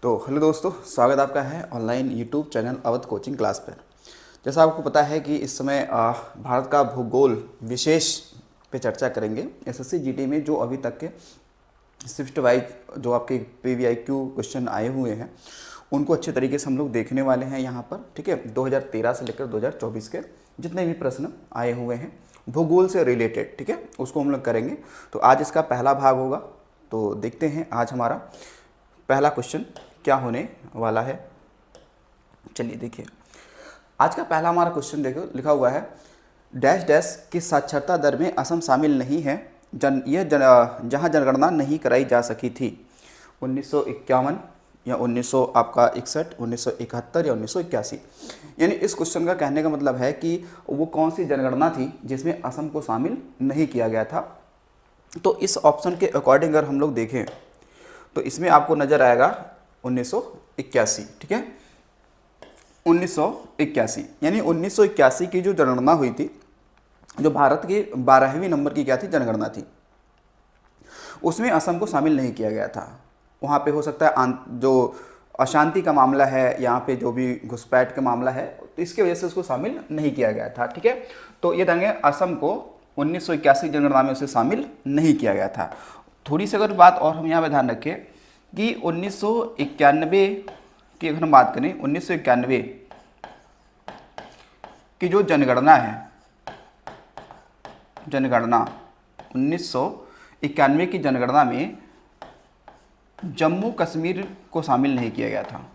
तो हेलो दोस्तों, स्वागत आपका है online YouTube channel Awadh coaching class पर। जैसा आपको पता है कि इस समय भारत का भूगोल विशेष पे चर्चा करेंगे। एसएससी जीडी में जो अभी तक के शिफ्ट वाइज जो आपके पीवीआईक्यू क्वेश्चन आए हुए हैं उनको अच्छे तरीके से हम लोग देखने वाले हैं यहाँ पर। ठीक है, 2013 से लेकर 2024 के जितने भी प्रश्न आए हुए हैं भूगोल से रिलेटेड, ठीक है, उसको हम लोग करेंगे। तो आज इसका पहला भाग होगा। तो देखते हैं आज हमारा पहला क्वेश्चन क्या होने वाला है। चलिए देखिए, आज का पहला हमारा क्वेश्चन देखो, लिखा हुआ है डैश डैश की साक्षरता दर में असम शामिल नहीं है, जहां जनगणना नहीं कराई जा सकी थी। 1951 या 1900 आपका 61, 1971 या 1981। यानी इस क्वेश्चन का कहने का मतलब है कि वो कौन सी जनगणना थी जिसमें असम को शामिल नहीं किया गया था। तो इस ऑप्शन के अकॉर्डिंग अगर हम लोग देखें तो इसमें आपको नज़र आएगा 1981। ठीक है, 1981 यानी 1981 की जो जनगणना हुई थी, जो भारत की 12वीं नंबर की क्या थी जनगणना थी, उसमें असम को शामिल नहीं किया गया था। वहाँ पे हो सकता है जो अशांति का मामला है, यहाँ पे जो भी घुसपैठ का मामला है, तो इसकी वजह से उसको शामिल नहीं किया गया था। ठीक है, तो ये देंगे असम को 1981 जनगणना में उसे शामिल नहीं किया गया था। थोड़ी सी अगर बात और हम यहाँ पे ध्यान रखें कि 1991 की अगर हम बात करें, 1991 की जो जनगणना है, जनगणना 1991 की जनगणना में जम्मू कश्मीर को शामिल नहीं किया गया था।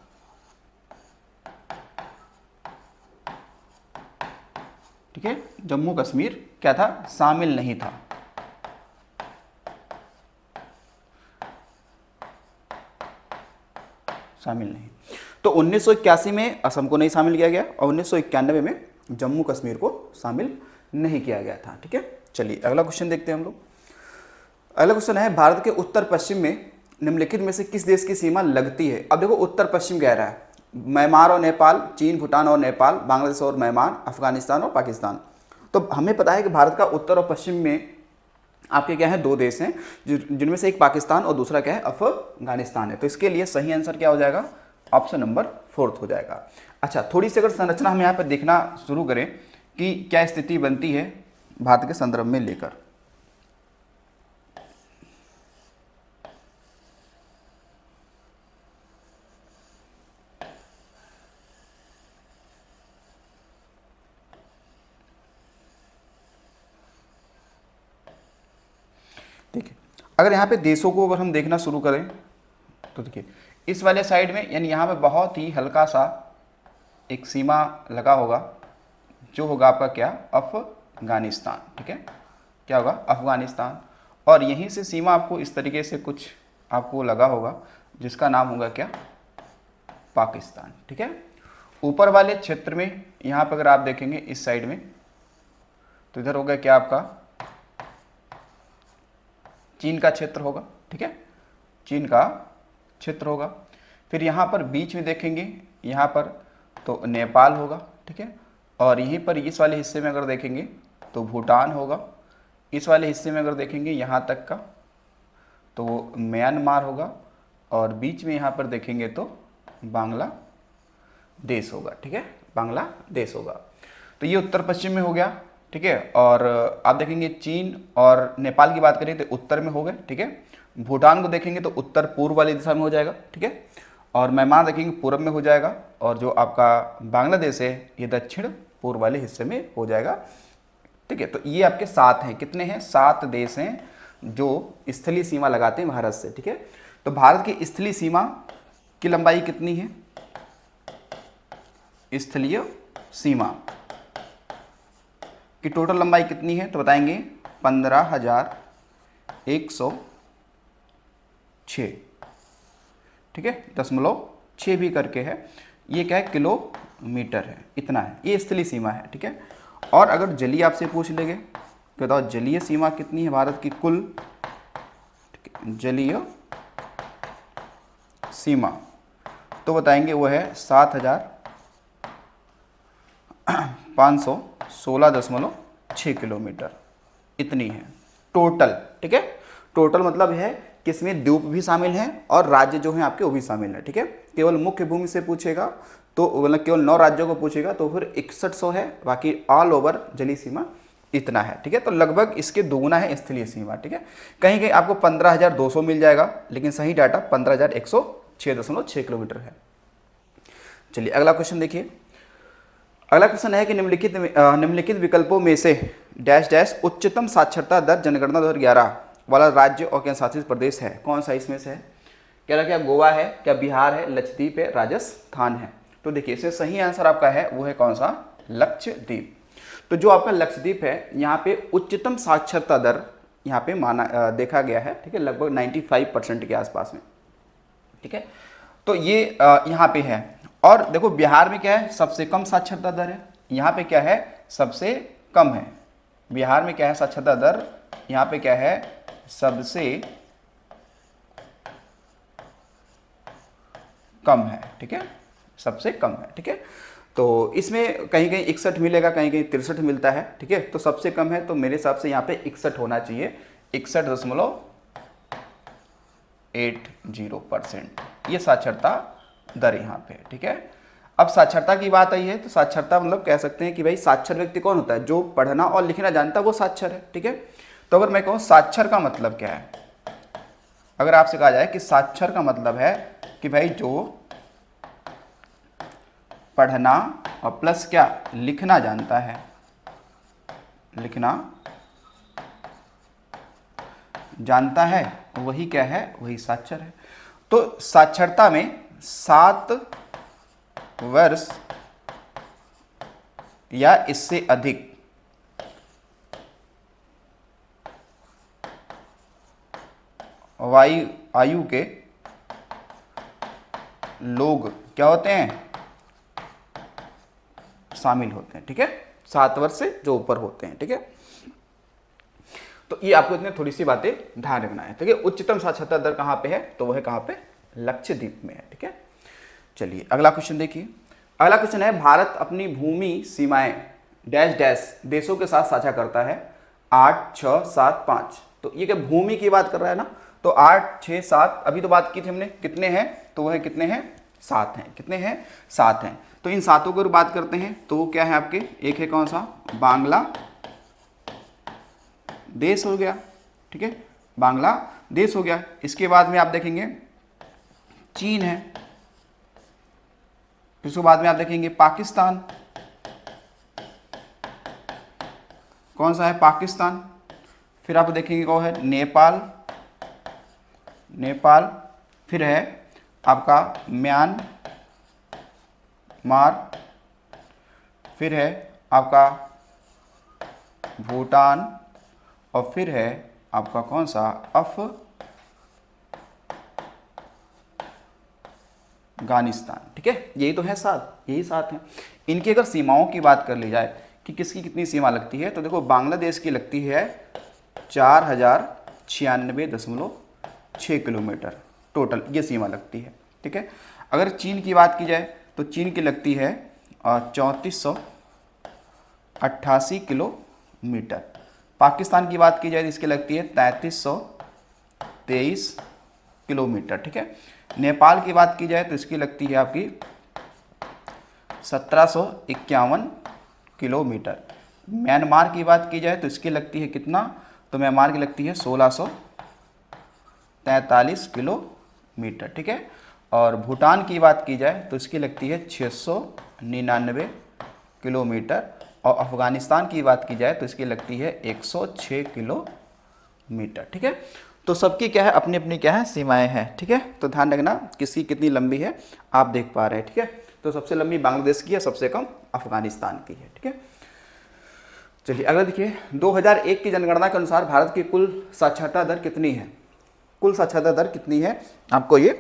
ठीक है, जम्मू कश्मीर क्या था, शामिल नहीं था। शामिल नहीं। तो 1981 में असम को नहीं शामिल किया गया और 1991 में जम्मू कश्मीर को शामिल नहीं किया गया था। ठीक है, चलिए अगला क्वेश्चन देखते हैं हम लोग। अगला क्वेश्चन है भारत के उत्तर पश्चिम में निम्नलिखित में से किस देश की सीमा लगती है। अब देखो उत्तर पश्चिम कह रहा है, म्यांमार और नेपाल, चीन, भूटान और नेपाल, बांग्लादेश और म्यांमार, अफगानिस्तान और पाकिस्तान। तो हमें पता है कि भारत का उत्तर और पश्चिम में आपके क्या है, दो देश हैं, जिनमें से एक पाकिस्तान और दूसरा क्या है, अफगानिस्तान है। तो इसके लिए सही आंसर क्या हो जाएगा, ऑप्शन नंबर 4 हो जाएगा। अच्छा, थोड़ी सी अगर संरचना हम यहाँ पर देखना शुरू करें कि क्या स्थिति बनती है भारत के संदर्भ में लेकर। देखिए, अगर यहाँ पे देशों को अगर हम देखना शुरू करें तो देखिए इस वाले साइड में, यानी यहाँ पे बहुत ही हल्का सा एक सीमा लगा होगा, जो होगा आपका क्या, अफगानिस्तान। ठीक है, क्या होगा, अफगानिस्तान। और यहीं से सीमा आपको इस तरीके से कुछ आपको लगा होगा जिसका नाम होगा क्या, पाकिस्तान। ठीक है, ऊपर वाले क्षेत्र में यहाँ पर अगर आप देखेंगे इस साइड में, तो इधर होगा क्या आपका चीन का क्षेत्र होगा। ठीक है, चीन का क्षेत्र होगा। फिर यहाँ पर बीच में देखेंगे, यहाँ पर तो नेपाल होगा। ठीक है, और यहीं पर इस वाले हिस्से में अगर देखेंगे तो भूटान होगा। इस वाले हिस्से में अगर देखेंगे यहाँ तक का तो वो म्यांमार होगा। और बीच में यहाँ पर देखेंगे तो बांग्लादेश होगा। ठीक है, बांग्लादेश होगा। तो ये उत्तर पश्चिम में हो गया। ठीक है, और आप देखेंगे चीन और नेपाल की बात करें तो उत्तर में हो गए। ठीक है, भूटान को देखेंगे तो उत्तर पूर्व वाली दिशा में हो जाएगा। ठीक है, और म्यांमार देखेंगे पूर्व में हो जाएगा। और जो आपका बांग्लादेश है ये दक्षिण पूर्व वाले हिस्से में हो जाएगा। ठीक है, तो ये आपके 7 हैं, कितने हैं, 7 देश हैं जो स्थलीय सीमा लगाते हैं भारत से। ठीक है, तो भारत की स्थलीय सीमा की लंबाई कितनी है, स्थलीय सीमा की टोटल लंबाई कितनी है, तो बताएंगे 15,106। ठीक है, 0.6 भी करके है, ये क्या है, किलोमीटर है, इतना है, ये स्थलीय सीमा है। ठीक है, और अगर जलीय आपसे पूछ लेंगे तो बताओ जलीय सीमा कितनी है भारत की कुल, जलीय सीमा, तो बताएंगे वो है 7,516.6 किलोमीटर, इतनी है टोटल। ठीक है, टोटल मतलब है किसमें द्वीप भी शामिल हैं और राज्य जो हैं आपके वो भी शामिल है। ठीक है, केवल मुख्य भूमि से पूछेगा तो मतलब केवल 9 राज्यों को पूछेगा तो फिर 6100 है, बाकी ऑल ओवर जलीय सीमा इतना है। ठीक है, तो लगभग इसके दोगुना है स्थलीय सीमा। ठीक है, कहीं कहीं आपको 15,200 मिल जाएगा, लेकिन सही डाटा 15,106.6 किलोमीटर है। चलिए अगला क्वेश्चन देखिए। अगला क्वेश्चन है कि निम्नलिखित विकल्पों में से डैश डैश उच्चतम साक्षरता दर जनगणना 2011 वाला राज्य और केंद्र शासित प्रदेश है, कौन सा इसमें से है? कह रहा क्या गोवा है, क्या बिहार है, लक्षद्वीप है, राजस्थान है? तो देखिए इसमें सही आंसर आपका है वो है कौन सा? लक्षद्वीप। तो जो आपका लक्षद्वीप है यहाँ पे उच्चतम साक्षरता दर यहाँ पे माना देखा गया है। ठीक है, लगभग 95% के आसपास में। ठीक है, तो ये यहाँ पे है। और देखो बिहार में क्या है? सबसे कम साक्षरता दर है। यहाँ पे क्या है? सबसे कम है। बिहार में क्या है? साक्षरता दर यहाँ पे क्या है? सबसे कम है। ठीक है, सबसे कम है। ठीक है, तो इसमें कहीं कहीं 61 मिलेगा, कहीं कहीं 63 मिलता है। ठीक है, तो सबसे कम है तो मेरे हिसाब से यहाँ पे 61 होना चाहिए, 61.80% ये साक्षरता दर यहाँ पे। ठीक है, अब साक्षरता की बात आई है तो साक्षरता मतलब कह सकते हैं कि भाई साक्षर व्यक्ति कौन होता है? जो पढ़ना और लिखना जानता है वो साक्षर है। ठीक है, तो अगर मैं कहूँ साक्षर का मतलब क्या है, अगर आपसे कहा जाए कि साक्षर का मतलब है कि भाई जो पढ़ना और प्लस क्या लिखना जानता है, लिखना जानता है वही क्या है? वही साक्षर है। तो साक्षरता में 7 वर्ष या इससे अधिक आयु के लोग क्या होते हैं? शामिल होते हैं। ठीक है, 7 वर्ष से जो ऊपर होते हैं। ठीक है, तो ये आपको इतने थोड़ी सी बातें ध्यान रखना है। ठीक है, उच्चतम साक्षरता दर कहाँ पे है? तो वह कहाँ पे? लक्षद्वीप में है। ठीक है, चलिए अगला क्वेश्चन देखिए। अगला क्वेश्चन है भारत अपनी भूमि सीमाएं डैश डैश देशों के साथ साझा करता है 8, 6, 7, 5। तो ये क्या भूमि की बात कर रहा है ना? तो 8, 6, 7 अभी तो बात की थी हमने, कितने हैं? तो वह कितने हैं? 7 हैं। कितने हैं? 7 हैं। तो इन 7 को बात करते हैं तो वो क्या है आपके? एक है कौन सा? बांग्लादेश हो गया। ठीक है, बांग्लादेश हो गया। इसके बाद में आप देखेंगे चीन है, इसके बाद में आप देखेंगे पाकिस्तान। कौन सा है? पाकिस्तान। फिर आप देखेंगे कौन है? नेपाल। फिर है आपका म्यांमार। फिर है आपका भूटान और फिर है आपका कौन सा? अफगानिस्तान। ठीक है, यही तो है 7, यही 7 हैं। इनकी अगर सीमाओं की बात कर ली जाए कि किसकी कितनी सीमा लगती है तो देखो बांग्लादेश की लगती है 4096.6 किलोमीटर टोटल, ये सीमा लगती है। ठीक है, अगर चीन की बात की जाए तो चीन की लगती है 3488 किलोमीटर। पाकिस्तान की बात की जाए तो इसकी लगती है 3323 किलोमीटर। ठीक है, नेपाल की बात की जाए तो इसकी लगती है आपकी 1751 किलोमीटर। म्यांमार की बात की जाए तो इसकी लगती है कितना? तो म्यांमार की लगती है 1643 किलोमीटर। ठीक है, और भूटान की बात की जाए तो इसकी लगती है 699 किलोमीटर और अफगानिस्तान की बात की जाए तो इसकी लगती है 106 किलोमीटर। ठीक है, तो सबकी क्या है? अपनी अपनी क्या है? सीमाएं हैं। ठीक है, तो ध्यान रखना किसकी कितनी लंबी है आप देख पा रहे हैं। ठीक है, तो सबसे लंबी बांग्लादेश की है, सबसे कम अफगानिस्तान की है। ठीक है, चलिए अगला देखिए। 2001 की जनगणना के अनुसार भारत की कुल साक्षरता दर कितनी है? कुल साक्षरता दर कितनी है आपको ये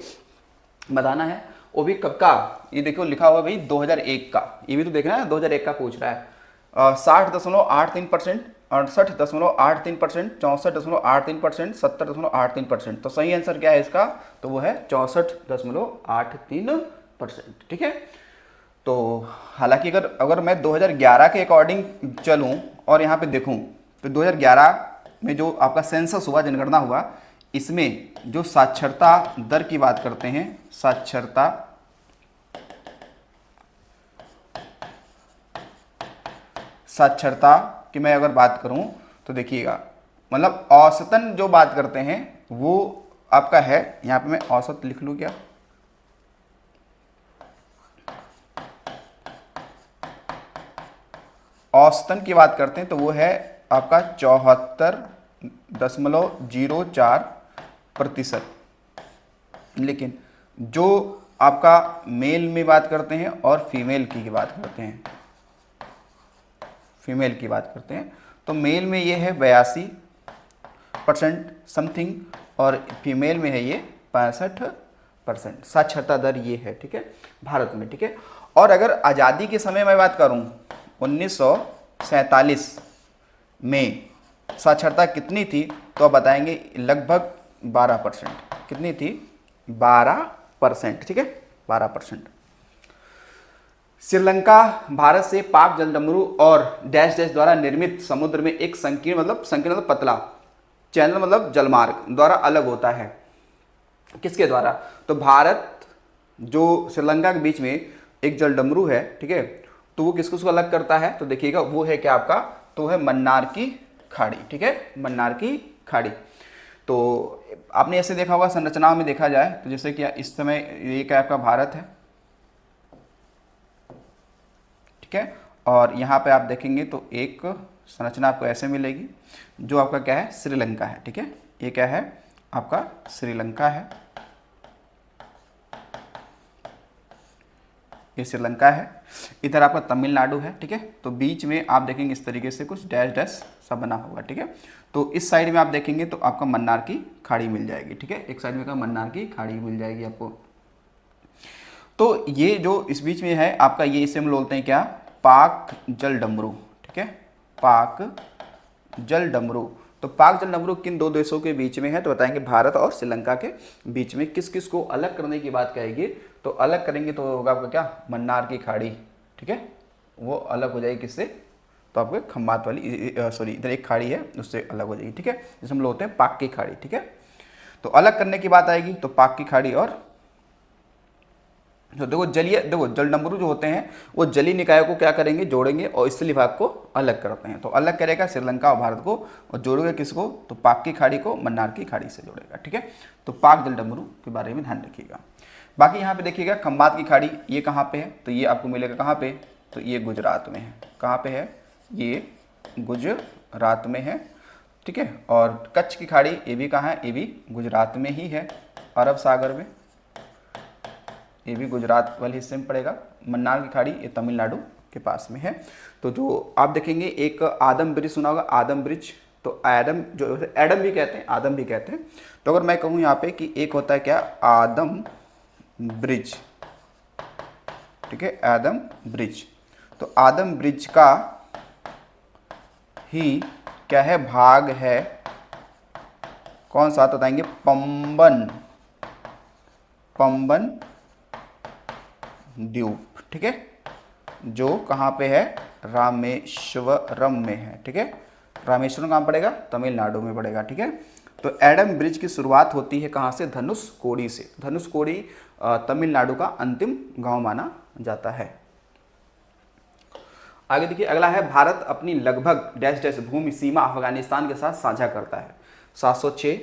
बताना है। वो भी कब का? ये देखो लिखा हुआ भाई 2001 का, ये भी तो देखना है 2001 का पूछ रहा है। 60.83%, 68.83%, 64.83%, 70.83%। तो सही आंसर क्या है इसका? तो वो है 64.83%। ठीक है, तो हालांकि अगर मैं 2011 के अकॉर्डिंग चलूं और यहाँ पे देखूं तो 2011 में जो आपका सेंसस हुआ, जनगणना हुआ, इसमें जो साक्षरता दर की बात करते हैं, साक्षरता की मैं अगर बात करूं तो देखिएगा, मतलब औसतन जो बात करते हैं वो आपका है, यहां पे मैं औसत लिख लूं क्या, औसतन की बात करते हैं तो वो है आपका 74.04%। लेकिन जो आपका मेल में बात करते हैं और फीमेल की बात करते हैं, तो मेल में ये है 82% समथिंग और फीमेल में है ये 65%। साक्षरता दर ये है, ठीक है, भारत में, ठीक है। और अगर आज़ादी के समय मैं बात करूं 1947 में साक्षरता कितनी थी, तो आप बताएंगे लगभग 12%। कितनी थी? 12%, ठीक है, 12%। श्रीलंका भारत से पाक जलडमरू और डैश डैश द्वारा निर्मित समुद्र में एक संकीर्ण मतलब पतला चैनल मतलब जलमार्ग द्वारा अलग होता है। किसके द्वारा? तो भारत जो श्रीलंका के बीच में एक जलडमरू है, ठीक है, तो वो किसको अलग करता है? तो देखिएगा वो है क्या आपका, तो है मन्नार की खाड़ी, ठीक है, मन्नार की खाड़ी। तो आपने ऐसे देखा होगा संरचनाओं में देखा जाए तो जैसे कि इस समय ये क्या आपका भारत है, ठीक है, और यहाँ पे आप देखेंगे तो एक संरचना आपको ऐसे मिलेगी जो आपका क्या है, श्रीलंका है, ठीक है, ये क्या है आपका श्रीलंका है, ये श्रीलंका है। इधर आपका तमिलनाडु है, ठीक है, तो बीच में आप देखेंगे इस तरीके से कुछ डैश डैश सा बना होगा, ठीक है। तो इस साइड में आप देखेंगे तो आपका मन्नार की खाड़ी मिल जाएगी, ठीक है, एक साइड में का मन्नार की खाड़ी मिल जाएगी आपको। तो ये जो इस बीच में है आपका, ये इसे हम बोलते हैं क्या, पाक जल डमरू, ठीक है, पाक जल डमरू। तो पाक जल डमरू किन दो देशों के बीच में है? तो बताएंगे भारत और श्रीलंका के बीच में। किस किस को अलग करने की बात कहेंगे? तो अलग करेंगे तो होगा आपका क्या, मन्नार की खाड़ी, ठीक है, वो अलग हो जाएगी किससे, तो आपको खम्बात वाली सॉरी इधर एक खाड़ी है उससे अलग हो जाएगी, ठीक है, जिसे हम लोग होते हैं पाक की खाड़ी, ठीक है। तो अलग करने की बात आएगी तो पाक की खाड़ी और तो देखो जल डमरू जो होते हैं वो जलीय निकायों को क्या करेंगे, जोड़ेंगे और स्थलीय भाग को अलग करते हैं। तो अलग करेगा श्रीलंका और भारत को, और जोड़ेगा किसको, तो पाक की खाड़ी को मन्नार की खाड़ी से जोड़ेगा, ठीक है। तो पाक जल डमरू के बारे में ध्यान रखिएगा। बाकी यहाँ पे देखिएगा खम्बात की खाड़ी, ये कहाँ पे है, तो ये आपको मिलेगा कहाँ पे, तो ये गुजरात में है। कहाँ पे है? ये गुजरात में है, ठीक है। और कच्छ की खाड़ी ये भी कहाँ है, ये भी गुजरात में ही है, अरब सागर में, ये भी गुजरात वाले हिस्से में पड़ेगा। मन्नार की खाड़ी ये तमिलनाडु के पास में है। तो जो आप देखेंगे एक आदम ब्रिज सुना होगा, आदम ब्रिज, तो एडम जो एडम भी कहते हैं, आदम भी कहते हैं। तो अगर मैं कहूँ यहाँ पे कि एक होता है क्या, आदम ब्रिज, ठीक है, आदम ब्रिज। तो आदम ब्रिज का ही क्या है, भाग है कौन सा, तो बताएंगे पंबन, पंबन द्वीप, ठीक है, जो कहाँ पे है, रामेश्वरम में है, ठीक है। रामेश्वरम कहाँ पड़ेगा, तमिलनाडु में पड़ेगा, ठीक है। तो एडम ब्रिज की शुरुआत होती है कहाँ से, धनुषकोडी से। धनुषकोडी तमिलनाडु का अंतिम गांव माना जाता है। आगे देखिए अगला है, भारत अपनी लगभग डैश डैश भूमि सीमा अफगानिस्तान के साथ साझा करता है। 706,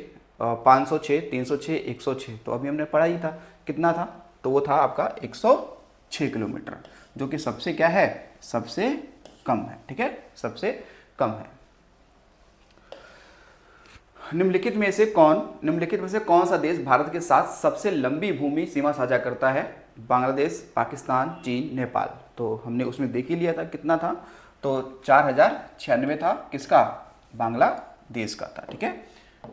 506, 306, 106। तो अभी हमने पढ़ा ही था, कितना था, तो वो था आपका 106 किलोमीटर, जो कि सबसे क्या है, सबसे कम है, ठीक है, सबसे कम है। निम्नलिखित में से कौन सा देश भारत के साथ सबसे लंबी भूमि सीमा साझा करता है? बांग्लादेश, पाकिस्तान, चीन, नेपाल। तो हमने उसमें देख ही लिया था कितना था, तो 4096 था, किसका, बांग्लादेश का था, ठीक है।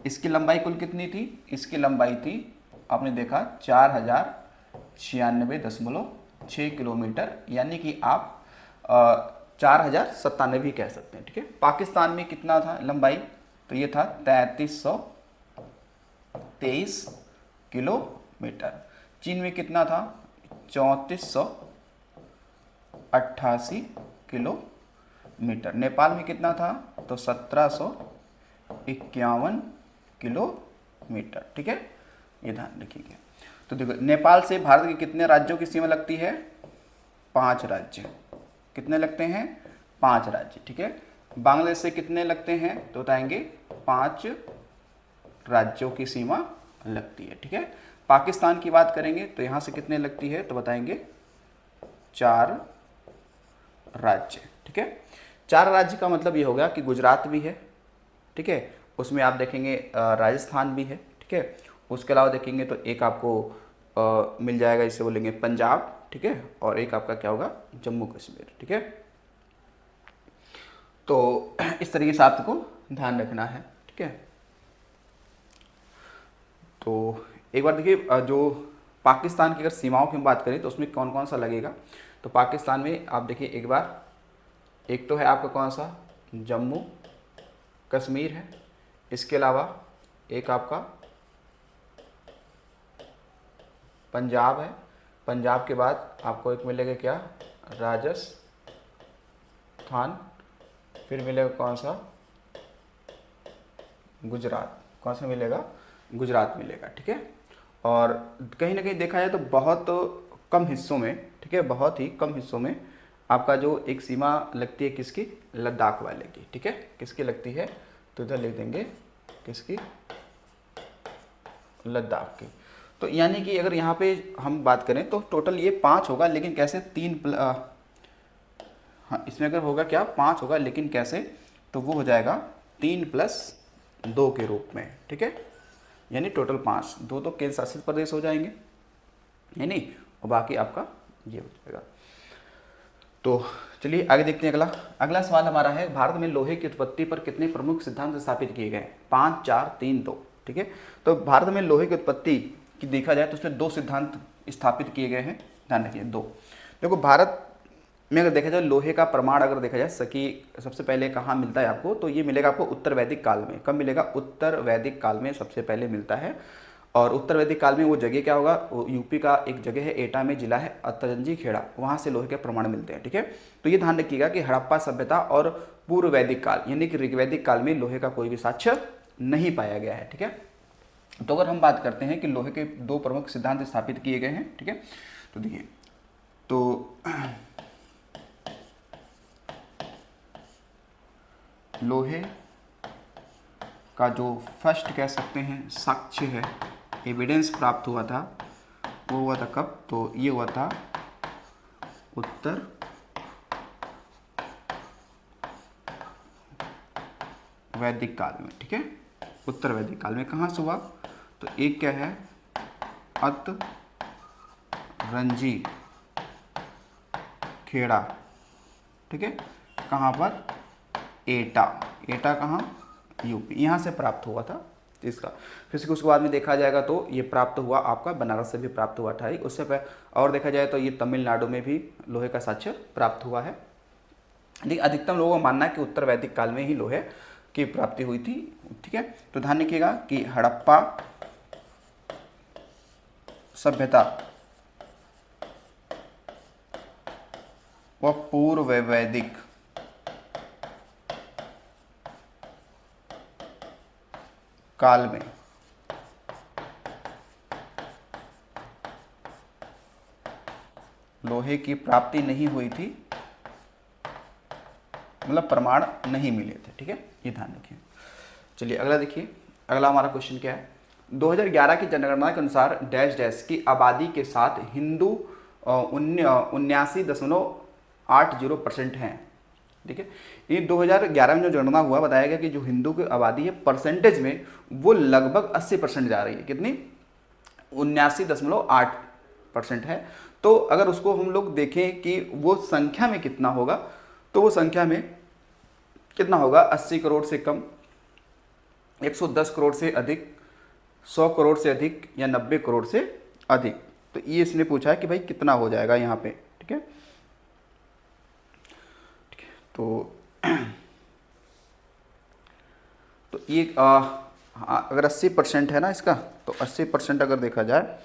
इसकी लंबाई कुल कितनी थी? इसकी लंबाई थी आपने देखा 4096.6 किलोमीटर, यानी कि आप 4097 भी कह सकते हैं, ठीक है। पाकिस्तान में कितना था लंबाई, तो ये था 3323 किलोमीटर। चीन में कितना था, 3488 किलोमीटर। नेपाल में कितना था, तो 1751 किलोमीटर, मीटर, ठीक है, ये ध्यान रखिएगा। तो देखो नेपाल से भारत के कितने राज्यों की सीमा लगती है? 5 राज्य। कितने लगते हैं? 5 राज्य, ठीक है। बांग्लादेश से कितने लगते हैं? तो बताएंगे 5 राज्यों की सीमा लगती है, ठीक है। पाकिस्तान की बात करेंगे तो यहाँ से कितने लगती है? तो बताएंगे 4 राज्य, ठीक है। 4 राज्य का मतलब ये होगा कि गुजरात भी है, ठीक है, उसमें आप देखेंगे राजस्थान भी है, ठीक है। उसके अलावा देखेंगे तो एक आपको मिल जाएगा, इसे बोलेंगे पंजाब, ठीक है, और एक आपका क्या होगा? जम्मू कश्मीर, ठीक है। तो इस तरीके से आपको ध्यान रखना है, ठीक है। तो एक बार देखिए, जो पाकिस्तान की अगर सीमाओं की हम बात करें तो उसमें कौन कौन सा लगेगा? तो पाकिस्तान में आप देखिए एक बार, एक तो है आपका कौन सा? जम्मू कश्मीर है, इसके अलावा एक आपका पंजाब है, पंजाब के बाद आपको एक मिलेगा क्या? राजस्थान, फिर मिलेगा कौन सा? गुजरात। कौन सा मिलेगा? गुजरात मिलेगा, ठीक है। और कहीं ना कहीं देखा जाए तो बहुत कम हिस्सों में, ठीक है, बहुत ही कम हिस्सों में आपका जो एक सीमा लगती है किसकी? लद्दाख वाले की, ठीक है। किसकी लगती है? तो इधर लिख देंगे किसकी? लद्दाख की। तो यानी कि अगर यहाँ पे हम बात करें तो टोटल ये 5 होगा, लेकिन कैसे? हाँ, इसमें अगर होगा क्या? 5 होगा, लेकिन कैसे? तो वो हो जाएगा 3+2 के रूप में, ठीक है। यानी टोटल 5, 2 तो केंद्र शासित प्रदेश हो जाएंगे, है नहीं, और बाकी आपका ये हो जाएगा। तो चलिए आगे देखते हैं। अगला सवाल हमारा है, भारत में लोहे की उत्पत्ति पर कितने प्रमुख सिद्धांत स्थापित किए गए? 5, 4, 3, 2, ठीक है। तो भारत में लोहे की उत्पत्ति की देखा जाए तो उसमें 2 सिद्धांत स्थापित किए गए हैं, ध्यान रखिए 2। देखो भारत में अगर देखा जाए लोहे का प्रमाण अगर देखा जाए सकी सबसे पहले कहाँ मिलता है आपको? तो ये मिलेगा आपको उत्तर वैदिक काल में। कब मिलेगा? उत्तर वैदिक काल में सबसे पहले मिलता है। और उत्तर वैदिक काल में वो जगह क्या होगा? वो यूपी का एक जगह है, एटा में जिला है अतरंजी खेड़ा, वहाँ से लोहे के प्रमाण मिलते हैं, ठीक है। तो ये ध्यान रखिएगा कि हड़प्पा सभ्यता और पूर्व वैदिक काल यानी कि ऋग्वैदिक काल में लोहे का कोई भी साक्ष्य नहीं पाया गया है, ठीक है। तो अगर हम बात करते हैं कि लोहे के 2 प्रमुख सिद्धांत स्थापित किए गए हैं, ठीक है, तो देखिए, तो लोहे का जो फर्स्ट कह सकते हैं साक्ष्य है, एविडेंस प्राप्त हुआ था, वो हुआ था कब? तो ये हुआ था उत्तर वैदिक काल में, ठीक है। उत्तर वैदिक काल में कहाँ से हुआ? तो एक क्या है? अतरंजी खेड़ा, ठीक है, कहाँ पर? एटा। एटा कहाँ? यूपी, यहाँ से प्राप्त हुआ था इसका। फिर उसके बाद में देखा जाएगा तो ये प्राप्त हुआ आपका बनारस से भी प्राप्त हुआ था, उससे पहले और देखा जाए तो ये तमिलनाडु में भी लोहे का साक्ष्य प्राप्त हुआ है। लेकिन अधिकतम लोगों का मानना है कि उत्तर वैदिक काल में ही लोहे की प्राप्ति हुई थी, ठीक है। तो ध्यान रखिएगा कि हड़प्पा सभ्यता व पूर्व वैदिक काल में लोहे की प्राप्ति नहीं हुई थी, मतलब प्रमाण नहीं मिले थे, ठीक है, ये ध्यान रखिए। चलिए अगला देखिए, अगला हमारा क्वेश्चन क्या है? 2011 की जनगणना के अनुसार डैश डैश की आबादी के साथ हिंदू 79.80% हैं, ठीक है। ये 2011 में जो जनगणना हुआ बताया गया कि जो हिंदू की आबादी है परसेंटेज में वो लगभग 80% जा रही है। कितनी? 79.8% है। तो अगर उसको हम लोग देखें कि वो संख्या में कितना होगा, तो वो संख्या में कितना होगा? 80 करोड़ से कम, 110 करोड़ से अधिक, 100 करोड़ से अधिक, या 90 करोड़ से अधिक। तो ये इसने पूछा है कि भाई कितना हो जाएगा यहाँ पे, ठीक है। तो ये अगर 80% है ना इसका, तो 80% अगर देखा जाए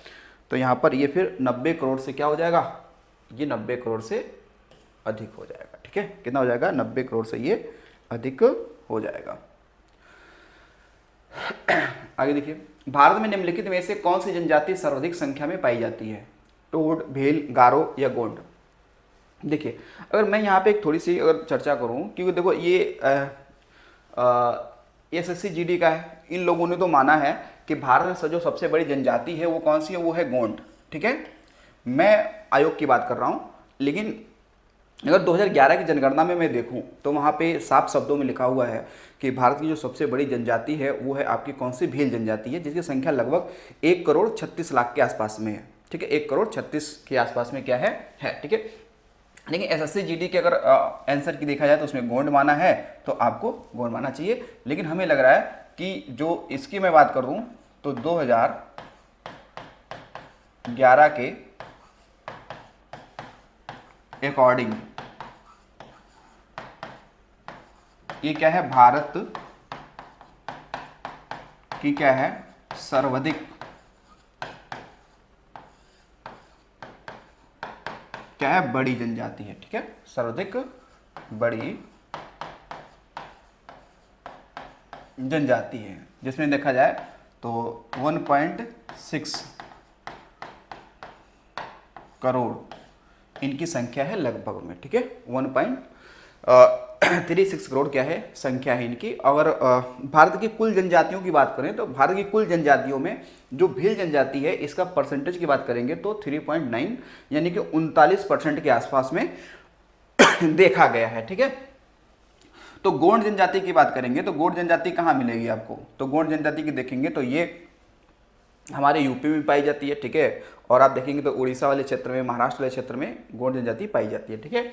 तो यहाँ पर ये फिर 90 करोड़ से क्या हो जाएगा? ये 90 करोड़ से अधिक हो जाएगा, ठीक है। कितना हो जाएगा? 90 करोड़ से ये अधिक हो जाएगा। आगे देखिए, भारत में निम्नलिखित में से कौन सी जनजाति सर्वाधिक संख्या में पाई जाती है? टोड, भील, गारो या गोंड? देखिए, अगर मैं यहाँ पे एक थोड़ी सी अगर चर्चा करूँ, क्योंकि देखो ये एसएससी जीडी का है, इन लोगों ने तो माना है कि भारत में जो सबसे बड़ी जनजाति है वो कौन सी है? वो है गोंड। ठीक है, मैं आयोग की बात कर रहा हूँ, लेकिन अगर 2011 की जनगणना में मैं देखूं तो वहाँ पे साफ शब्दों में लिखा हुआ है कि भारत की जो सबसे बड़ी जनजाति है वो है आपकी कौन सी? भील जनजाति है, जिसकी संख्या लगभग 1,36,00,000 के आसपास में है। ठीक है, 1,36,00,000 के आसपास में क्या है? ठीक है, लेकिन एसएससी जीडी के अगर आंसर की देखा जाए तो उसमें गोंड माना है, तो आपको गोंड मानना चाहिए। लेकिन हमें लग रहा है कि जो इसकी मैं बात करूँ तो 2011 के अकॉर्डिंग ये क्या है? भारत की क्या है? सर्वाधिक क्या है? बड़ी जनजाति है। ठीक है, सर्वाधिक बड़ी जनजाति है, जिसमें देखा जाए तो 1.6 करोड़ इनकी संख्या है लगभग में। ठीक है, 1.36 करोड़ क्या है? संख्या है इनकी। अगर भारत की कुल जनजातियों की बात करें तो भारत की कुल जनजातियों में जो भील जनजाति है इसका परसेंटेज की बात करेंगे तो 3.9 यानी कि 39% के आसपास में देखा गया है। ठीक है, तो गोंड जनजाति की बात करेंगे तो गोंड जनजाति कहाँ मिलेगी आपको? तो गोंड जनजाति की देखेंगे तो ये हमारे यूपी में पाई जाती है। ठीक है, और आप देखेंगे तो उड़ीसा वाले क्षेत्र में, महाराष्ट्र वाले क्षेत्र में गोंड जनजाति पाई जाती है। ठीक है,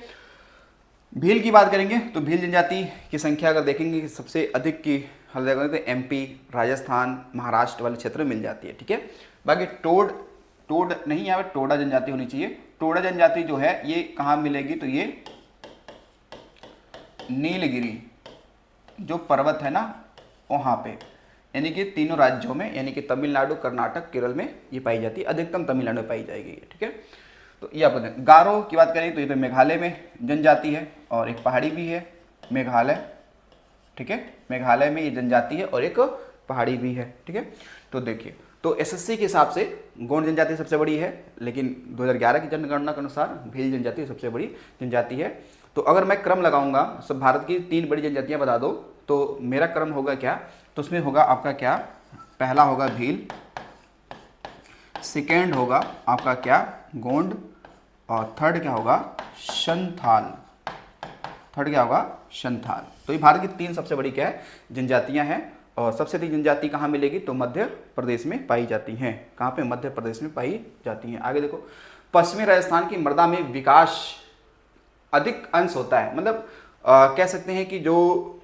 भील की बात करेंगे तो भील जनजाति की संख्या अगर देखेंगे कि सबसे अधिक की हल तो एमपी, राजस्थान, महाराष्ट्र वाले क्षेत्र में मिल जाती है। ठीक है, बाकी टोड नहीं, यहाँ पर टोडा जनजाति होनी चाहिए। टोडा जनजाति जो है ये कहाँ मिलेगी? तो ये नीलगिरी जो पर्वत है ना वहाँ पे, यानी कि तीनों राज्यों में, यानी कि तमिलनाडु, कर्नाटक, केरल में ये पाई जाती है। अधिकतम तमिलनाडु में पाई जाएगी। ठीक है, तो ये आपको दें। गारो की बात करें तो ये तो मेघालय में जनजाति है और एक पहाड़ी भी है, मेघालय। ठीक है, मेघालय में ये जनजाति है और एक पहाड़ी भी है। ठीक है, तो देखिए, तो एसएससी के हिसाब से गोंड जनजाति सबसे बड़ी है, लेकिन 2011 की जनगणना के अनुसार भील जनजाति सबसे बड़ी जनजाति है। तो अगर मैं क्रम लगाऊंगा, सब भारत की 3 बड़ी जनजातियां बता दो, तो मेरा क्रम होगा क्या? तो उसमें होगा आपका क्या? पहला होगा भील, सेकेंड होगा आपका क्या? गोंड, और थर्ड क्या होगा? संथाल। थर्ड क्या होगा? संथाल। तो ये भारत की 3 सबसे बड़ी क्या है? जनजातियां हैं। और सबसे अधिक जनजाति कहाँ मिलेगी? तो मध्य प्रदेश में पाई जाती हैं। कहाँ पे? मध्य प्रदेश में पाई जाती हैं। आगे देखो, पश्चिमी राजस्थान की मृदा में विकास अधिक अंश होता है। मतलब कह सकते हैं कि जो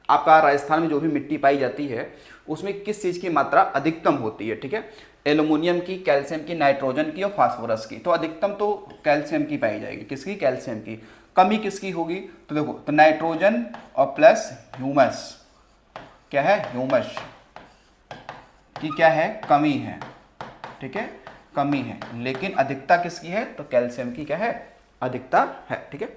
आपका राजस्थान में जो भी मिट्टी पाई जाती है उसमें किस चीज़ की मात्रा अधिकतम होती है? ठीक है, एल्युमिनियम की, कैल्शियम की, नाइट्रोजन की और फास्फोरस की। तो अधिकतम तो कैल्शियम की पाई जाएगी। किसकी? कैल्शियम की। कमी किसकी होगी? तो देखो, तो नाइट्रोजन और प्लस ह्यूमस क्या है? ह्यूमस की क्या है? कमी है। ठीक है, कमी है। लेकिन अधिकता किसकी है? तो कैल्शियम की क्या है? अधिकता है। ठीक है,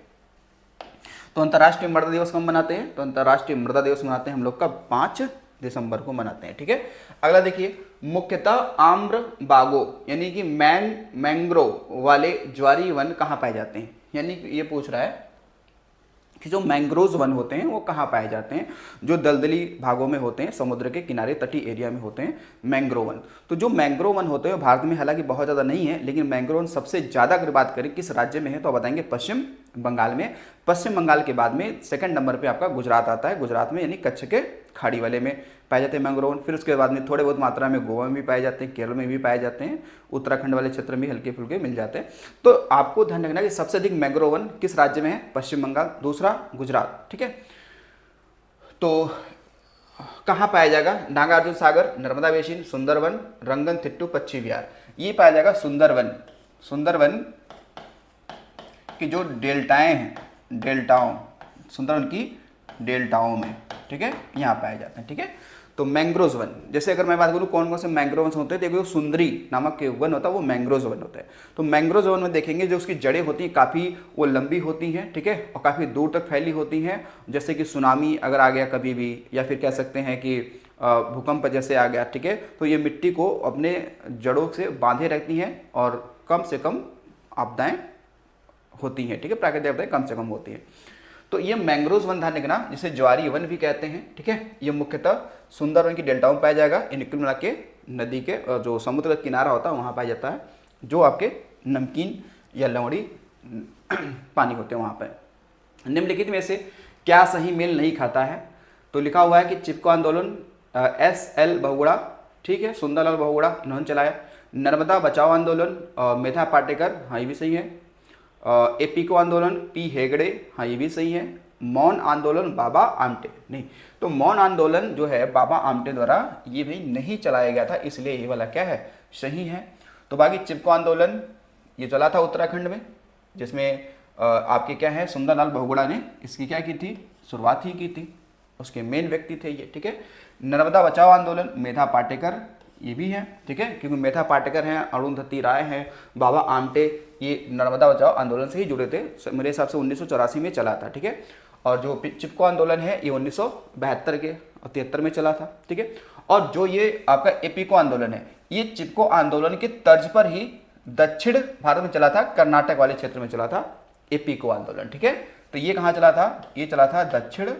तो अंतर्राष्ट्रीय मृदा दिवस कब मनाते हैं? तो अंतर्राष्ट्रीय मृदा दिवस मनाते हैं हम लोग का 5 दिसंबर को मनाते हैं। ठीक है, अगला देखिए, मुख्यतः आम्र बागों यानी कि मैंग्रोव वाले ज्वारीय वन कहाँ पाए जाते हैं? यानी कि ये पूछ रहा है कि जो मैंग्रोव वन होते हैं वो कहाँ पाए जाते हैं? जो दलदली भागों में होते हैं, समुद्र के किनारे, तटीय एरिया में होते हैं मैंग्रोव वन। तो जो मैंग्रोव वन होते हैं भारत में हालांकि बहुत ज़्यादा नहीं है, लेकिन मैंग्रोव वन सबसे ज़्यादा अगर बात करें किस राज्य में है तो बताएंगे पश्चिम बंगाल में। पश्चिम बंगाल के बाद में सेकंड नंबर पे आपका गुजरात आता है। गुजरात में यानी कच्छ के खाड़ी वाले में पाए जाते हैं मैंग्रोव वन। फिर उसके बाद में थोड़े बहुत मात्रा में गोवा में भी पाए जाते हैं, केरल में भी पाए जाते हैं, उत्तराखंड वाले क्षेत्र में हल्के फुल्के मिल जाते हैं। तो आपको ध्यान रखना कि सबसे अधिक मैंग्रोव वन किस राज्य में है? पश्चिम बंगाल, दूसरा गुजरात। ठीक है, तो कहाँ पाया जाएगा? नागार्जुन सागर, नर्मदा बेसिन, सुंदरवन, रंगनथिट्टू, पश्चिम बिहार, ये पाया जाएगा सुंदरवन। सुंदरवन की जो डेल्टाएं हैं, डेल्टाओं, सुंदरवन की डेल्टाओं में, ठीक है, यहाँ पाए जाते हैं। ठीक है, तो मैंग्रोव वन, जैसे अगर मैं बात करूँ कौन कौन से मैंग्रोव वन होते हैं, देखो सुंदरी नामक के वन होता है वो मैंग्रोव वन होता है। तो मैंग्रोव वन में देखेंगे जो उसकी जड़ें होती हैं काफ़ी वो लंबी होती हैं। ठीक है, और काफ़ी दूर तक फैली होती हैं। जैसे कि सुनामी अगर आ गया कभी भी, या फिर कह सकते हैं कि भूकंप जैसे आ गया, ठीक है, तो ये मिट्टी को अपने जड़ों से बांधे रहती हैं और कम से कम आपदाएं होती हैं, ठीक है, प्राकृतिक आपदाएं कम से कम होती हैं। तो ये मैंग्रोव वन ध्यान रखना, जिसे ज्वारी वन भी कहते हैं, ठीक है, ये मुख्यतः सुंदरवन की डेल्टाओं में पाया जाएगा। इन कुल मिला के नदी के जो समुद्र का किनारा होता है वहाँ पाया जाता है, जो आपके नमकीन या लवणी पानी होते हैं वहाँ पर। निम्नलिखित में से क्या सही मेल नहीं खाता है? तो लिखा हुआ है कि चिपको आंदोलन SL बहुगुणा, ठीक है, सुंदरलाल बहुगुणा इन्होंने चलाया। नर्मदा बचाओ आंदोलन मेधा पाटेकर, हाँ ये भी सही है। एपीको आंदोलन P हेगड़े, हाँ ये भी सही है। मौन आंदोलन बाबा आमटे, नहीं, तो मौन आंदोलन जो है बाबा आमटे द्वारा ये भी नहीं चलाया गया था, इसलिए ये वाला क्या है, सही है। तो बाकी चिपको आंदोलन ये चला था उत्तराखंड में, जिसमें आपके क्या है, सुंदरलाल बहुगुणा ने इसकी क्या की थी, शुरुआत ही की थी, उसके मेन व्यक्ति थे ये, ठीक है। नर्मदा बचाओ आंदोलन मेधा पाटेकर, ये भी है, ठीक है, क्योंकि मेधा पाटेकर हैं, अरुंधति राय हैं, बाबा आमटे, ये नर्मदा बचाओ आंदोलन से ही जुड़े थे, मेरे हिसाब से 1984 में चला था, ठीक है। और जो चिपको आंदोलन है ये 1972 के और 73 में चला था, ठीक है। और जो ये आपका एपीको आंदोलन है, ये चिपको आंदोलन के तर्ज पर ही दक्षिण भारत में चला था, कर्नाटक वाले क्षेत्र में चला था एपीको आंदोलन, ठीक है। तो ये कहाँ चला था, ये चला था दक्षिण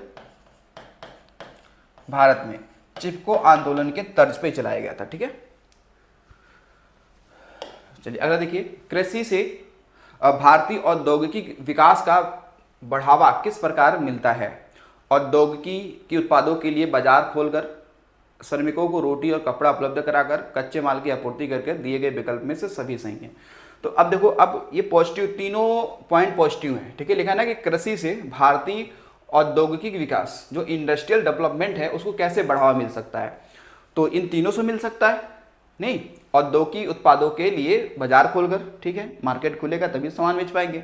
भारत में, चिपको आंदोलन के तर्ज पे चलाया गया था, ठीक है। चलिए अगला देखिए, कृषि से भारतीय औद्योगिकी विकास का बढ़ावा किस प्रकार मिलता है? औद्योगिकी के उत्पादों के लिए बाजार खोलकर, श्रमिकों को रोटी और कपड़ा उपलब्ध कराकर, कच्चे माल की आपूर्ति करके, दिए गए विकल्प में से सभी सही हैं। तो अब देखो, अब ये पॉजिटिव, तीनों पॉइंट पॉजिटिव हैं, ठीक है। लिखा है ना कि कृषि से भारतीय औद्योगिक विकास, जो इंडस्ट्रियल डेवलपमेंट है, उसको कैसे बढ़ावा मिल सकता है? तो इन तीनों से मिल सकता है, नहीं, औद्योगिक उत्पादों के लिए बाजार खोलकर, ठीक है, मार्केट खुलेगा तभी सामान बेच पाएंगे।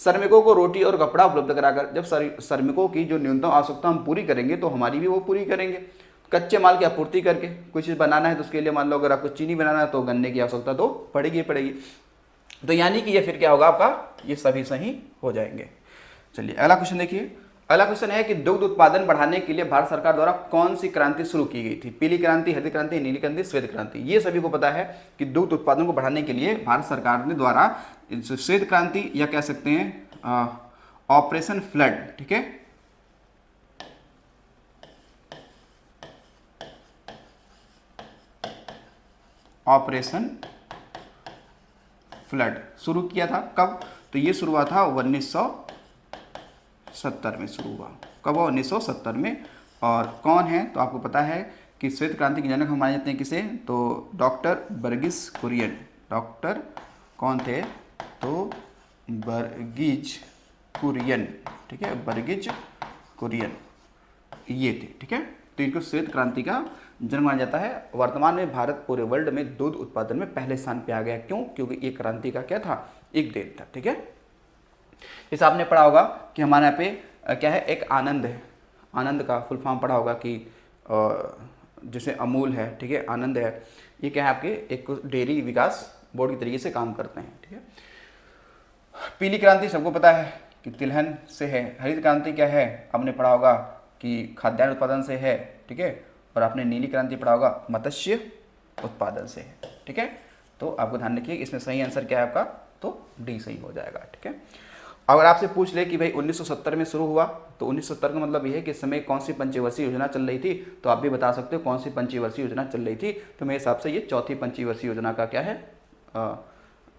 श्रमिकों को रोटी और कपड़ा उपलब्ध कराकर, जब श्रमिकों की जो न्यूनतम आवश्यकता हम पूरी करेंगे तो हमारी भी वो पूरी करेंगे। कच्चे माल की आपूर्ति करके, कुछ चीज़ बनाना है तो उसके लिए मान लो अगर आपको चीनी बनाना है तो गन्ने की आवश्यकता तो पड़ेगी पड़ेगी। तो यानी कि ये फिर क्या होगा आपका, ये सभी सही हो जाएंगे। चलिए अगला क्वेश्चन देखिए। अगला क्वेश्चन है कि दुग्ध उत्पादन बढ़ाने के लिए भारत सरकार द्वारा कौन सी क्रांति शुरू की गई थी? पीली क्रांति, हरित क्रांति, नीली क्रांति, श्वेत क्रांति। ये सभी को पता है कि दुग्ध उत्पादन को बढ़ाने के लिए भारत सरकार ने द्वारा श्वेत क्रांति या कह सकते हैं ऑपरेशन फ्लड, ठीक है, ऑपरेशन फ्लड शुरू किया था। कब? तो ये शुरू हुआ था 1970 में शुरू हुआ। कब हुआ? 1970 में। और कौन है? तो आपको पता है कि श्वेत क्रांति के जनक हम माने जाते हैं किसे? तो डॉक्टर वर्गीज कुरियन। डॉक्टर कौन थे? तो वर्गीज कुरियन, ठीक है, वर्गीज कुरियन ये थे, ठीक है। तो इनको श्वेत क्रांति का जन्म माना जाता है। वर्तमान में भारत पूरे वर्ल्ड में दूध उत्पादन में पहले स्थान पे आ गया। क्यों? क्योंकि ये क्रांति का क्या था? एक देन था, ठीक है। इस आपने पढ़ा होगा कि हमारे यहाँ पे क्या है, एक आनंद है। आनंद का फुल फॉर्म पढ़ा होगा कि जैसे अमूल है, ठीक है, आनंद है, ये क्या है आपके एक डेयरी विकास बोर्ड की तरीके से काम करते हैं, ठीक है। पीली क्रांति सबको पता है कि तिलहन से है। हरित क्रांति क्या है? आपने पढ़ा होगा कि खाद्यान्न उत्पादन से है, ठीक है। और आपने नीली क्रांति पढ़ा होगा मत्स्य उत्पादन से है, ठीक है। तो आपको ध्यान रखिए इसमें सही आंसर क्या है आपका? तो डी सही हो जाएगा, ठीक है। अगर आपसे पूछ ले कि भाई 1970 में शुरू हुआ, तो 1970 का मतलब ये है कि इस समय कौन सी पंचवर्षीय योजना चल रही थी, तो आप भी बता सकते हो कौन सी पंचवर्षीय योजना चल रही थी। तो मेरे हिसाब से ये चौथी पंचवर्षीय योजना का क्या है,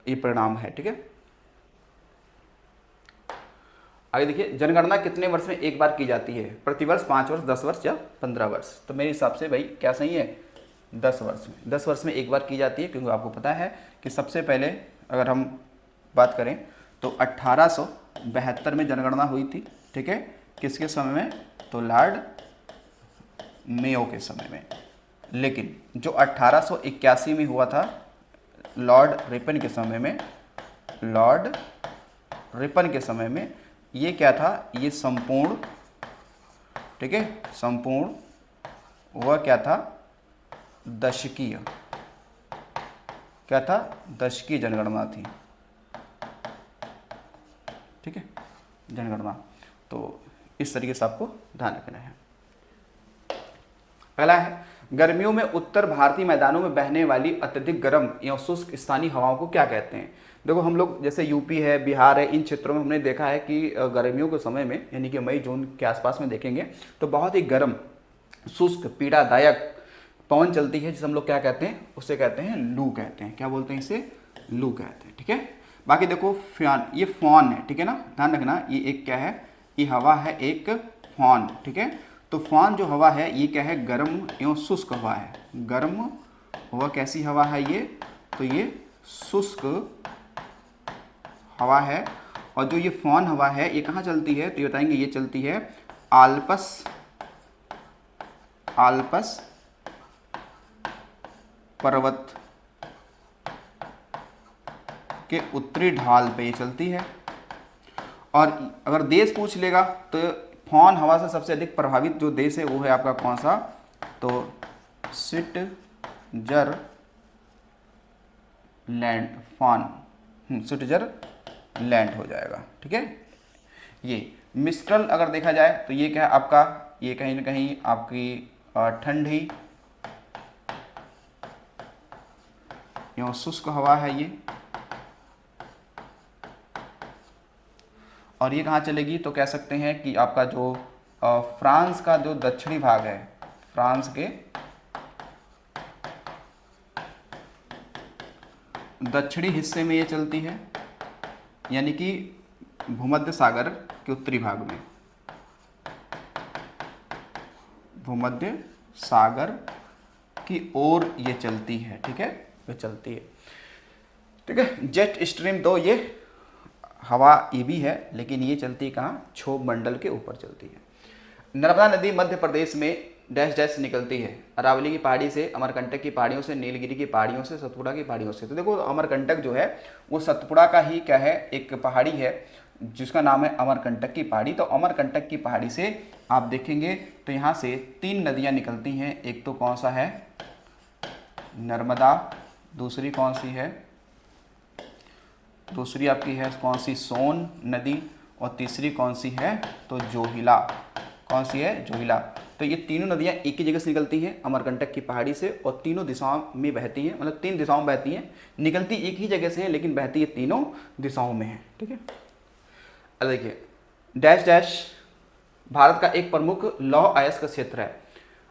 ये परिणाम है, ठीक है। आगे देखिए, जनगणना कितने वर्ष में एक बार की जाती है? प्रतिवर्ष, 5 वर्ष, 10 वर्ष या 15 वर्ष? तो मेरे हिसाब से भाई क्या सही है? 10 वर्ष में। 10 वर्ष में एक बार की जाती है, क्योंकि आपको पता है कि सबसे पहले अगर हम बात करें तो 1872 में जनगणना हुई थी, ठीक है। किसके समय में? तो लॉर्ड मेयो के समय में। लेकिन जो 1881 में हुआ था लॉर्ड रिपन के समय में, लॉर्ड रिपन के समय में ये क्या था? ये संपूर्ण, ठीक है, संपूर्ण वह क्या था? दशकीय, क्या था? दशकीय जनगणना थी, ठीक है, जनगणना। तो इस तरीके से आपको ध्यान रखना है। अगला है, गर्मियों में उत्तर भारतीय मैदानों में बहने वाली अत्यधिक गर्म या शुष्क स्थानीय हवाओं को क्या कहते हैं। देखो हम लोग जैसे यूपी है, बिहार है, इन क्षेत्रों में हमने देखा है कि गर्मियों के समय में यानी कि मई जून के आसपास में देखेंगे तो बहुत ही गर्म, शुष्क, पीड़ादायक पवन चलती है, जिसे हम लोग क्या कहते हैं, उसे कहते हैं लू कहते हैं। क्या बोलते हैं इसे, लू कहते हैं। ठीक है, बाकी देखो फैन, ये फॉन है, ठीक है ना, ध्यान रखना, ये एक क्या है, ये हवा है एक फॉन। ठीक है, तो फॉन जो हवा है ये क्या है, गर्म एवं शुष्क हवा है। गर्म हवा कैसी हवा है ये, तो ये शुष्क हवा है। और जो ये फॉन हवा है ये कहाँ चलती है, तो ये बताएंगे, ये चलती है आल्प्स पर्वत के उत्तरी ढाल पे ये चलती है। और अगर देश पूछ लेगा तो फॉन हवा से सबसे अधिक प्रभावित जो देश है वो है आपका कौन सा, तो स्विट्जरलैंड हो जाएगा। ठीक है, ये मिस्ट्रल अगर देखा जाए तो ये क्या है आपका, ये कहीं ना कहीं आपकी ठंडी एवं शुष्क हवा है ये। और ये कहाँ चलेगी, तो कह सकते हैं कि आपका जो फ्रांस का जो दक्षिणी भाग है, फ्रांस के दक्षिणी हिस्से में ये चलती है, यानी कि भूमध्य सागर के उत्तरी भाग में, भूमध्य सागर की ओर ये चलती है। ठीक है, ये चलती है। ठीक है, जेट स्ट्रीम 2 ये हवा ये भी है, लेकिन ये चलती कहाँ, क्षोभ मंडल के ऊपर चलती है। नर्मदा नदी मध्य प्रदेश में डैश डैश निकलती है, अरावली की पहाड़ी से, अमरकंटक की पहाड़ियों से, नीलगिरी की पहाड़ियों से, सतपुड़ा की पहाड़ियों से। तो देखो अमरकंटक जो है वो सतपुड़ा का ही क्या है, एक पहाड़ी है जिसका नाम है अमरकंटक की पहाड़ी। तो अमरकंटक की पहाड़ी से आप देखेंगे तो यहाँ से 3 नदियाँ निकलती हैं। एक तो कौन सा है, नर्मदा, दूसरी कौन सी है, दूसरी आपकी है कौन सी, सोन नदी, और तीसरी कौन सी है, तो जोहिला। कौन सी है, जोहिला। तो ये तीनों नदियाँ एक ही जगह से निकलती हैं, अमरकंटक की पहाड़ी से, और तीनों दिशाओं में बहती हैं, मतलब 3 दिशाओं में बहती हैं, निकलती एक ही जगह से है लेकिन बहती है तीनों दिशाओं में है। ठीक है, अब देखिए, डैश डैश भारत का एक प्रमुख लौह अयस्क क्षेत्र है।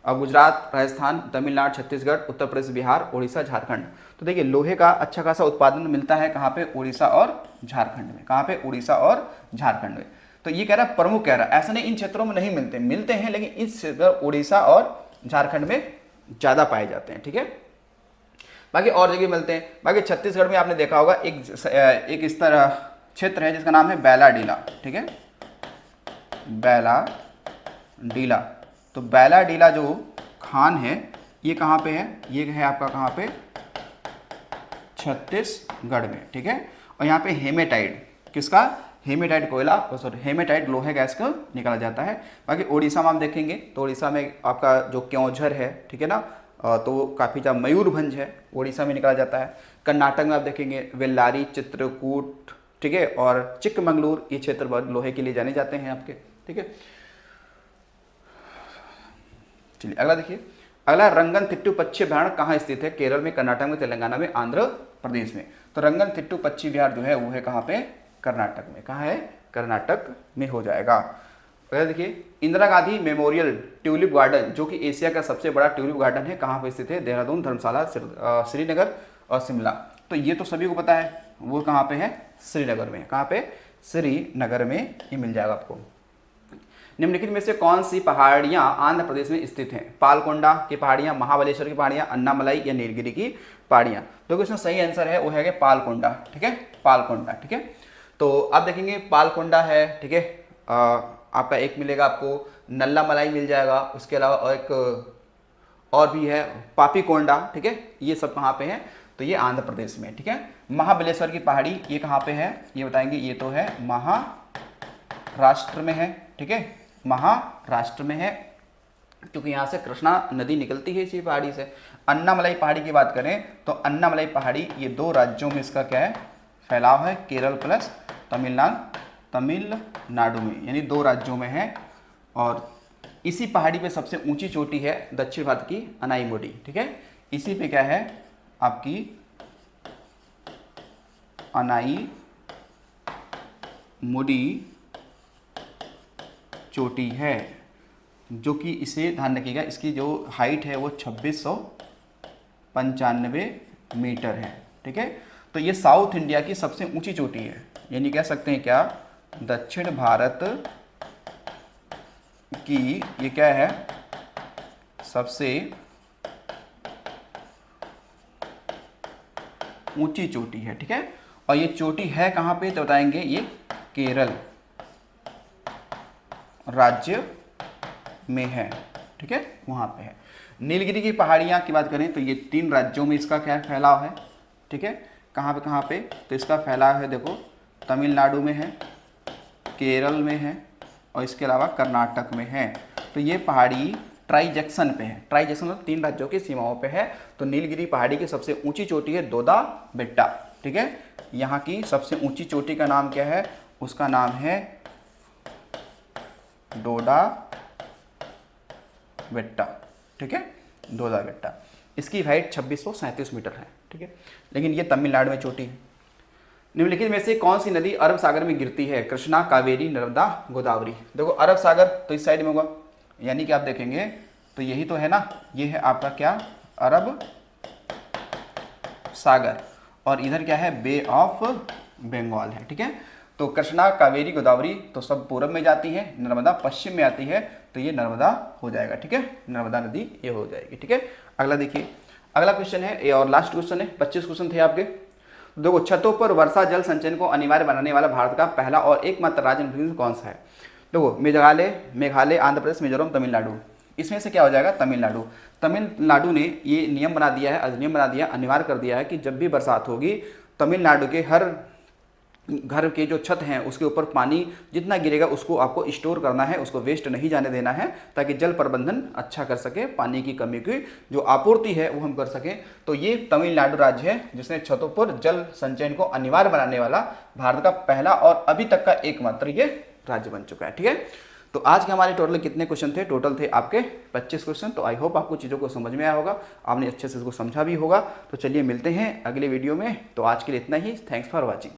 अब गुजरात, राजस्थान, तमिलनाडु, छत्तीसगढ़, उत्तर प्रदेश, बिहार, उड़ीसा, झारखंड। तो देखिए लोहे का अच्छा खासा उत्पादन मिलता है कहाँ पे, उड़ीसा और झारखंड में। कहाँ पे, उड़ीसा और झारखंड में। तो ये कह रहा है प्रमुख, कह रहा है ऐसा नहीं इन क्षेत्रों में नहीं मिलते हैं, लेकिन इस क्षेत्र उड़ीसा और झारखंड में ज़्यादा पाए जाते हैं। ठीक है, बाकी और जगह मिलते हैं। बाकी छत्तीसगढ़ में आपने देखा होगा एक इस तरह क्षेत्र है जिसका नाम है बैलाडीला। ठीक है, बैलाडीला। तो बैलाडीला जो खान है ये कहाँ पे है, ये है आपका कहाँ पे, छत्तीसगढ़ में। ठीक है, और यहाँ पे हेमेटाइट, किसका, हेमेटाइट कोयला, सॉरी हेमेटाइट लोहे गैस का निकाला जाता है। बाकी उड़ीसा में आप देखेंगे तो उड़ीसा में आपका जो क्योंझर है, ठीक है ना, तो काफ़ी ज़्यादा मयूरभंज है, उड़ीसा में निकाला जाता है। कर्नाटक में आप देखेंगे वेल्लारी, चित्रकूट, ठीक है, और चिकमंगलूर, ये क्षेत्र बहुत लोहे के लिए जाने जाते हैं आपके। ठीक है, चलिए अगला देखिए, अगला रंगनतिट्टू पक्षी अभयारण्य कहाँ स्थित है, केरल में, कर्नाटक में, तेलंगाना में, आंध्र प्रदेश में। तो रंगनतिट्टू पक्षी विहार जो है वो है कहाँ पे, कर्नाटक में। कहाँ है, कर्नाटक में हो जाएगा। अगला देखिए, Indira Gandhi memorial tulip garden जो कि एशिया का सबसे बड़ा ट्यूलिप गार्डन है, कहाँ पे स्थित है, देहरादून, धर्मशाला, श्रीनगर और शिमला। तो ये तो सभी को पता है, वो कहाँ पे है, श्रीनगर में। कहाँ पे, श्रीनगर में ये मिल जाएगा आपको। निम्नलिखित में से कौन सी पहाड़ियां आंध्र प्रदेश में स्थित हैं, पालकोंडा की पहाड़ियां, महाबलेश्वर की पहाड़ियां, अन्नामलाई या नीलगिरी की पहाड़ियां। तो इसमें सही आंसर है वो है पालकोंडा। ठीक है, पालकोंडा। ठीक है, तो आप देखेंगे पालकोंडा है। ठीक है, आपका एक मिलेगा आपको नल्लामलाई मिल जाएगा, उसके अलावा एक और भी है पापीकोंडा। ठीक है, ये सब कहाँ पे है, तो ये आंध्र प्रदेश में। ठीक है, महाबलेश्वर की पहाड़ी ये कहाँ पे है, ये बताएंगे, ये तो है महाराष्ट्र में है। ठीक है, महाराष्ट्र में है, क्योंकि यहाँ से कृष्णा नदी निकलती है इसी पहाड़ी से। अन्नामलाई पहाड़ी की बात करें तो अन्नामलाई पहाड़ी ये 2 राज्यों में इसका क्या है, फैलाव है, केरल प्लस तमिलनाडु में, यानी 2 राज्यों में है। और इसी पहाड़ी पे सबसे ऊंची चोटी है दक्षिण भारत की अनाईमुडी, ठीक है। इसी पे क्या है आपकी अनाईमुडी चोटी है, जो कि इसे ध्यान रखिएगा, इसकी जो हाइट है वो 2695 मीटर है, ठीक है। तो ये साउथ इंडिया की सबसे ऊंची चोटी है, यानी कह सकते हैं क्या दक्षिण भारत की ये क्या है सबसे ऊंची चोटी है, ठीक है। और ये चोटी है कहाँ पे तो बताएंगे, ये केरल राज्य में है, ठीक है, वहाँ पे है। नीलगिरी की पहाड़ियाँ की बात करें तो ये 3 राज्यों में इसका क्या फैलाव है, ठीक है। कहाँ पे तो इसका फैलाव है देखो, तमिलनाडु में है, केरल में है और इसके अलावा कर्नाटक में है। तो ये पहाड़ी ट्राइजेक्शन पे है, ट्राइजेक्शन मतलब 3 राज्यों की सीमाओं पे है। तो नीलगिरी पहाड़ी की सबसे ऊंची चोटी है दोदा बेट्टा, ठीक है। यहाँ की सबसे ऊंची चोटी का नाम क्या है, उसका नाम है डोडा बेट्टा, ठीक है, डोडा बेट्टा। इसकी हाइट 2637 मीटर है, ठीक है। लेकिन ये तमिलनाडु में चोटी है। निम्नलिखित में से कौन सी नदी अरब सागर में गिरती है, कृष्णा, कावेरी, नर्मदा, गोदावरी। देखो अरब सागर तो इस साइड में होगा, यानी कि आप देखेंगे तो यही तो है ना, ये है आपका क्या अरब सागर, और इधर क्या है बे ऑफ बंगाल है, ठीक है। तो कृष्णा, कावेरी, गोदावरी तो सब पूरब में जाती है, नर्मदा पश्चिम में आती है, तो ये नर्मदा हो जाएगा, ठीक है, नर्मदा नदी ये हो जाएगी, ठीक है। अगला देखिए, अगला क्वेश्चन है ये और लास्ट क्वेश्चन है, 25 क्वेश्चन थे आपके। देखो छतों पर वर्षा जल संचयन को अनिवार्य बनाने वाला भारत का पहला और एकमात्र राज्य कौन सा है। देखो मेघालय, आंध्र प्रदेश, मिजोरम, तमिलनाडु। इसमें से क्या हो जाएगा तमिलनाडु। तमिलनाडु ने ये नियम बना दिया है, अधिनियम बना दिया, अनिवार्य कर दिया है कि जब भी बरसात होगी तमिलनाडु के हर घर के जो छत हैं उसके ऊपर पानी जितना गिरेगा उसको आपको स्टोर करना है, उसको वेस्ट नहीं जाने देना है, ताकि जल प्रबंधन अच्छा कर सके, पानी की कमी की जो आपूर्ति है वो हम कर सकें। तो ये तमिलनाडु राज्य है जिसने छतों पर जल संचयन को अनिवार्य बनाने वाला भारत का पहला और अभी तक का एकमात्र ये राज्य बन चुका है, ठीक है। तो आज के हमारे टोटल कितने क्वेश्चन थे, टोटल थे आपके 25 क्वेश्चन। तो आई होप आपको चीज़ों को समझ में आया होगा, आपने अच्छे से इसको समझा भी होगा। तो चलिए मिलते हैं अगले वीडियो में। तो आज के लिए इतना ही, थैंक्स फॉर वॉचिंग।